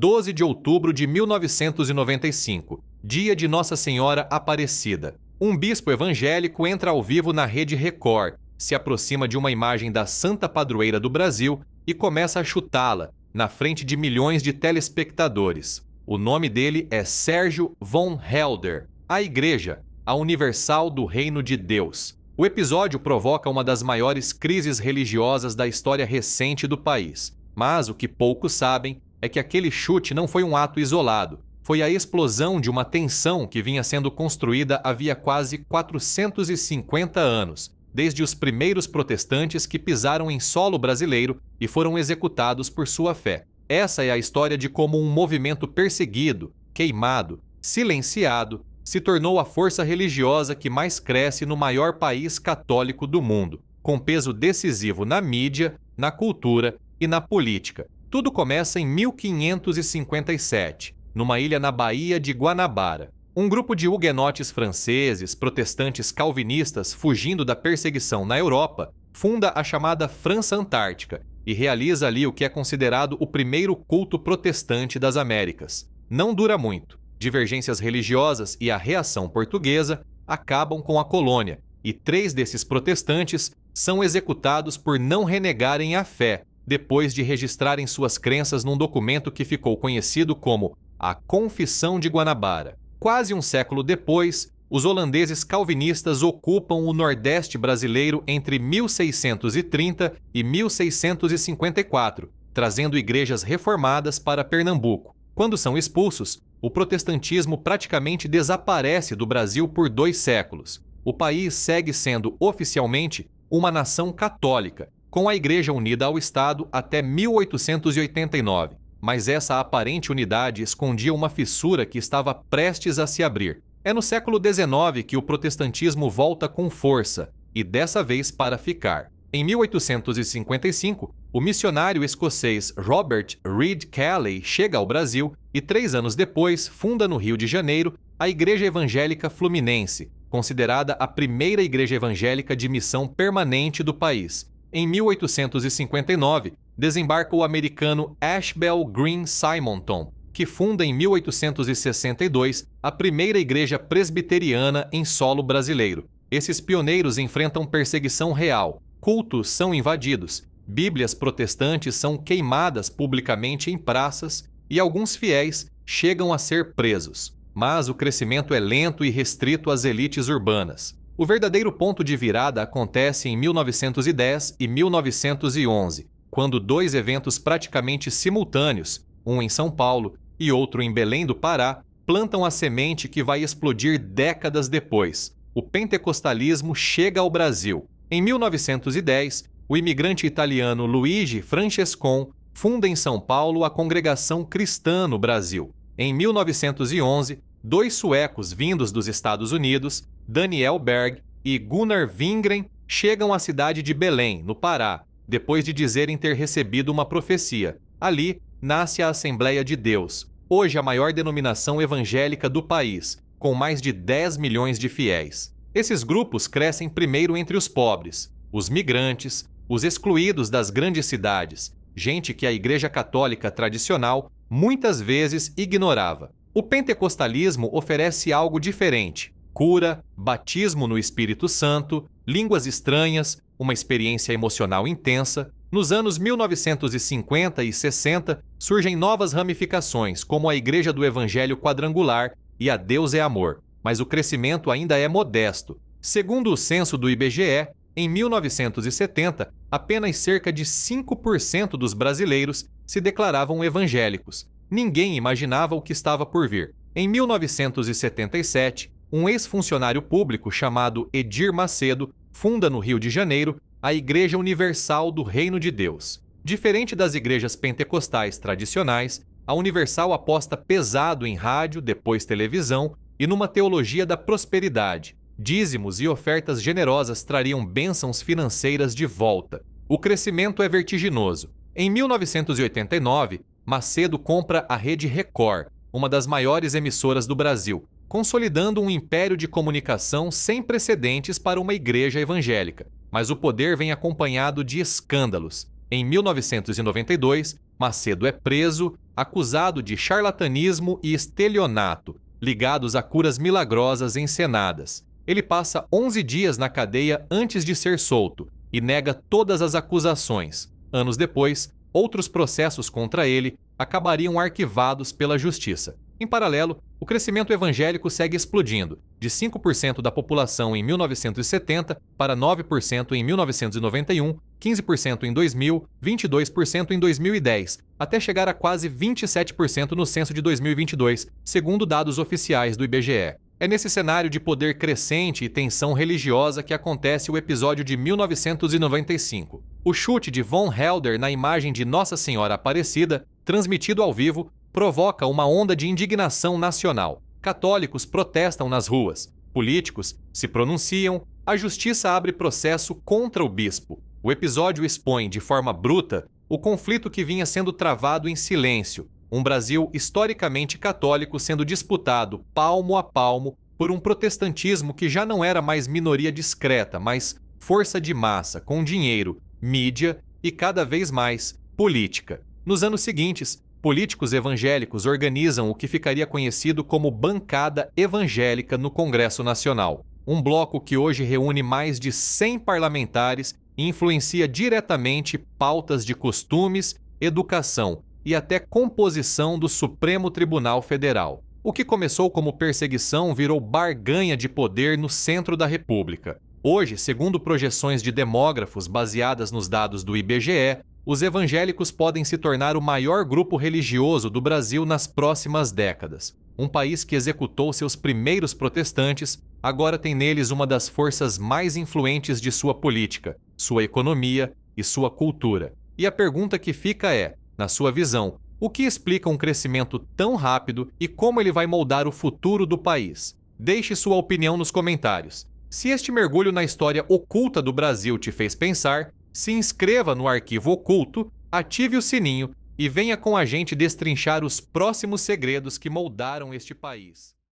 12 de outubro de 1995, dia de Nossa Senhora Aparecida. Um bispo evangélico entra ao vivo na Rede Record, se aproxima de uma imagem da Santa Padroeira do Brasil e começa a chutá-la, na frente de milhões de telespectadores. O nome dele é Sérgio von Helder. A Igreja, a Universal do Reino de Deus. O episódio provoca uma das maiores crises religiosas da história recente do país. Mas o que poucos sabem é que aquele chute não foi um ato isolado. Foi a explosão de uma tensão que vinha sendo construída havia quase 450 anos, desde os primeiros protestantes que pisaram em solo brasileiro e foram executados por sua fé. Essa é a história de como um movimento perseguido, queimado, silenciado, se tornou a força religiosa que mais cresce no maior país católico do mundo, com peso decisivo na mídia, na cultura e na política. Tudo começa em 1557, numa ilha na Baía de Guanabara. Um grupo de huguenotes franceses, protestantes calvinistas fugindo da perseguição na Europa, funda a chamada França Antártica e realiza ali o que é considerado o primeiro culto protestante das Américas. Não dura muito. Divergências religiosas e a reação portuguesa acabam com a colônia, e 3 desses protestantes são executados por não renegarem a fé, depois de registrarem suas crenças num documento que ficou conhecido como a Confissão de Guanabara. Quase um século depois, os holandeses calvinistas ocupam o Nordeste brasileiro entre 1630 e 1654, trazendo igrejas reformadas para Pernambuco. Quando são expulsos, o protestantismo praticamente desaparece do Brasil por 2 séculos. O país segue sendo oficialmente uma nação católica, com a Igreja unida ao Estado até 1889. Mas essa aparente unidade escondia uma fissura que estava prestes a se abrir. É no século XIX que o protestantismo volta com força, e dessa vez para ficar. Em 1855, o missionário escocês Robert Reed Kelly chega ao Brasil e 3 anos depois funda no Rio de Janeiro a Igreja Evangélica Fluminense, considerada a primeira igreja evangélica de missão permanente do país. Em 1859, desembarca o americano Ashbel Green Simonton, que funda em 1862 a primeira igreja presbiteriana em solo brasileiro. Esses pioneiros enfrentam perseguição real, cultos são invadidos, bíblias protestantes são queimadas publicamente em praças e alguns fiéis chegam a ser presos. Mas o crescimento é lento e restrito às elites urbanas. O verdadeiro ponto de virada acontece em 1910 e 1911, quando 2 eventos praticamente simultâneos, um em São Paulo e outro em Belém do Pará, plantam a semente que vai explodir décadas depois. O pentecostalismo chega ao Brasil. Em 1910, o imigrante italiano Luigi Francescon funda em São Paulo a Congregação Cristã no Brasil. Em 1911, 2 suecos vindos dos Estados Unidos, Daniel Berg e Gunnar Wingren, chegam à cidade de Belém, no Pará, depois de dizerem ter recebido uma profecia. Ali, nasce a Assembleia de Deus, hoje a maior denominação evangélica do país, com mais de 10 milhões de fiéis. Esses grupos crescem primeiro entre os pobres, os migrantes, os excluídos das grandes cidades, gente que a Igreja Católica tradicional muitas vezes ignorava. O pentecostalismo oferece algo diferente: cura, batismo no Espírito Santo, línguas estranhas, uma experiência emocional intensa. Nos anos 1950 e 60, surgem novas ramificações, como a Igreja do Evangelho Quadrangular e a Deus é Amor, mas o crescimento ainda é modesto. Segundo o censo do IBGE, em 1970, apenas cerca de 5% dos brasileiros se declaravam evangélicos. Ninguém imaginava o que estava por vir. Em 1977, um ex-funcionário público chamado Edir Macedo funda no Rio de Janeiro a Igreja Universal do Reino de Deus. Diferente das igrejas pentecostais tradicionais, a Universal aposta pesado em rádio, depois televisão e numa teologia da prosperidade. Dízimos e ofertas generosas trariam bênçãos financeiras de volta. O crescimento é vertiginoso. Em 1989, Macedo compra a Rede Record, uma das maiores emissoras do Brasil, consolidando um império de comunicação sem precedentes para uma igreja evangélica. Mas o poder vem acompanhado de escândalos. Em 1992, Macedo é preso acusado de charlatanismo e estelionato, ligados a curas milagrosas encenadas. Ele passa 11 dias na cadeia antes de ser solto e nega todas as acusações. Anos depois, outros processos contra ele acabariam arquivados pela justiça. Em paralelo, o crescimento evangélico segue explodindo, de 5% da população em 1970 para 9% em 1991, 15% em 2000, 22% em 2010, até chegar a quase 27% no censo de 2022, segundo dados oficiais do IBGE. É nesse cenário de poder crescente e tensão religiosa que acontece o episódio de 1995. O chute de Von Helder na imagem de Nossa Senhora Aparecida, transmitido ao vivo, provoca uma onda de indignação nacional. Católicos protestam nas ruas, políticos se pronunciam, a justiça abre processo contra o bispo. O episódio expõe de forma bruta o conflito que vinha sendo travado em silêncio, um Brasil historicamente católico sendo disputado palmo a palmo por um protestantismo que já não era mais minoria discreta, mas força de massa, com dinheiro, mídia e, cada vez mais, política. Nos anos seguintes, políticos evangélicos organizam o que ficaria conhecido como Bancada Evangélica no Congresso Nacional, um bloco que hoje reúne mais de 100 parlamentares e influencia diretamente pautas de costumes, educação e até composição do Supremo Tribunal Federal. O que começou como perseguição virou barganha de poder no centro da República. Hoje, segundo projeções de demógrafos baseadas nos dados do IBGE, os evangélicos podem se tornar o maior grupo religioso do Brasil nas próximas décadas. Um país que executou seus primeiros protestantes, agora tem neles uma das forças mais influentes de sua política, sua economia e sua cultura. E a pergunta que fica é, na sua visão, o que explica um crescimento tão rápido e como ele vai moldar o futuro do país? Deixe sua opinião nos comentários. Se este mergulho na história oculta do Brasil te fez pensar, se inscreva no Arquivo Oculto, ative o sininho e venha com a gente destrinchar os próximos segredos que moldaram este país.